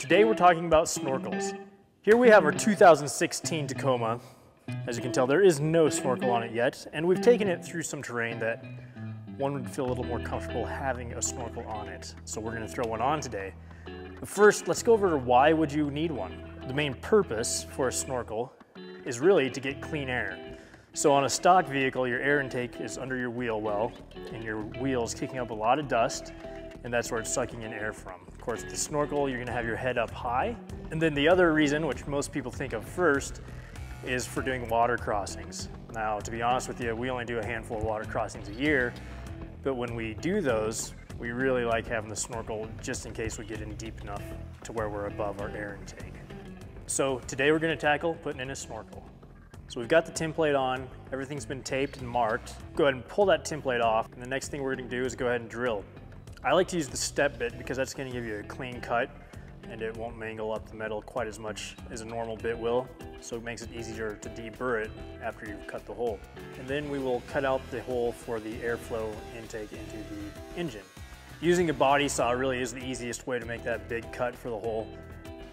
Today we're talking about snorkels. Here we have our 2016 Tacoma. As you can tell, there is no snorkel on it yet, and we've taken it through some terrain that one would feel a little more comfortable having a snorkel on it. So we're going to throw one on today. But first, let's go over why would you need one. The main purpose for a snorkel is really to get clean air. So on a stock vehicle, your air intake is under your wheel well, and your wheel is kicking up a lot of dust, and that's where it's sucking in air from. Of course, with the snorkel, you're gonna have your head up high. And then the other reason, which most people think of first, is for doing water crossings. Now, to be honest with you, we only do a handful of water crossings a year, but when we do those, we really like having the snorkel just in case we get in deep enough to where we're above our air intake. So today we're gonna tackle putting in a snorkel. So we've got the template on, everything's been taped and marked. Go ahead and pull that template off, and the next thing we're gonna do is go ahead and drill. I like to use the step bit because that's gonna give you a clean cut and it won't mangle up the metal quite as much as a normal bit will, so it makes it easier to deburr it after you've cut the hole. And then we will cut out the hole for the airflow intake into the engine. Using a body saw really is the easiest way to make that big cut for the hole.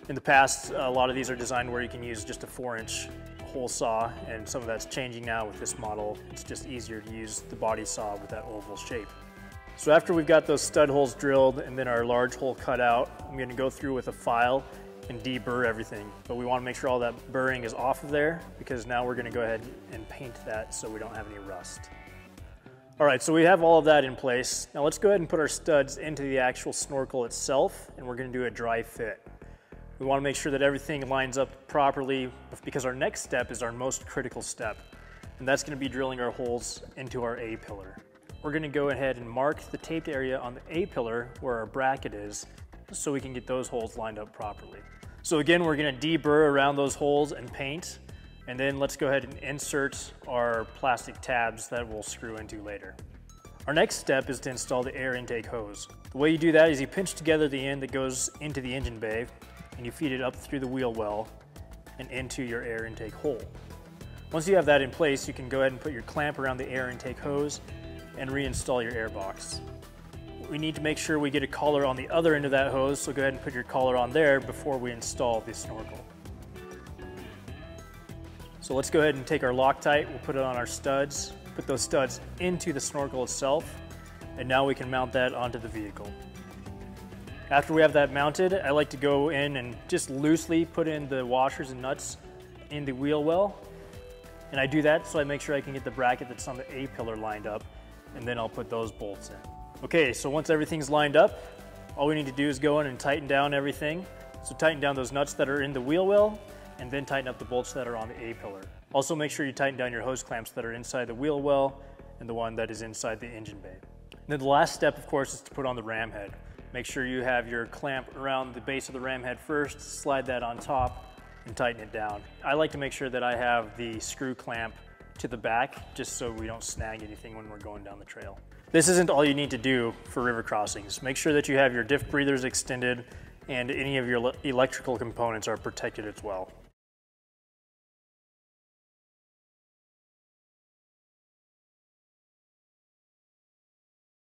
In the past, a lot of these are designed where you can use just a 4-inch hole saw, and some of that's changing now with this model. It's just easier to use the body saw with that oval shape. So after we've got those stud holes drilled and then our large hole cut out, I'm going to go through with a file and deburr everything. But we want to make sure all that burring is off of there, because now we're going to go ahead and paint that so we don't have any rust. All right, so we have all of that in place. Now let's go ahead and put our studs into the actual snorkel itself, and we're going to do a dry fit. We want to make sure that everything lines up properly, because our next step is our most critical step, and that's going to be drilling our holes into our A-pillar. We're going to go ahead and mark the taped area on the A-pillar where our bracket is, so we can get those holes lined up properly. So again, we're going to deburr around those holes and paint, and then let's go ahead and insert our plastic tabs that we'll screw into later. Our next step is to install the air intake hose. The way you do that is you pinch together the end that goes into the engine bay, and you feed it up through the wheel well and into your air intake hole. Once you have that in place, you can go ahead and put your clamp around the air intake hose and reinstall your air box. We need to make sure we get a collar on the other end of that hose, so go ahead and put your collar on there before we install the snorkel. So let's go ahead and take our Loctite, we'll put it on our studs, put those studs into the snorkel itself, and now we can mount that onto the vehicle. After we have that mounted, I like to go in and just loosely put in the washers and nuts in the wheel well. And I do that so I make sure I can get the bracket that's on the A-pillar lined up, and then I'll put those bolts in. Okay, so once everything's lined up, all we need to do is go in and tighten down everything. So tighten down those nuts that are in the wheel well, and then tighten up the bolts that are on the A-pillar. Also make sure you tighten down your hose clamps that are inside the wheel well and the one that is inside the engine bay. And then the last step, of course, is to put on the ram head. Make sure you have your clamp around the base of the ram head first, slide that on top, and tighten it down. I like to make sure that I have the screw clamp to the back, just so we don't snag anything when we're going down the trail. This isn't all you need to do for river crossings. Make sure that you have your diff breathers extended and any of your electrical components are protected as well.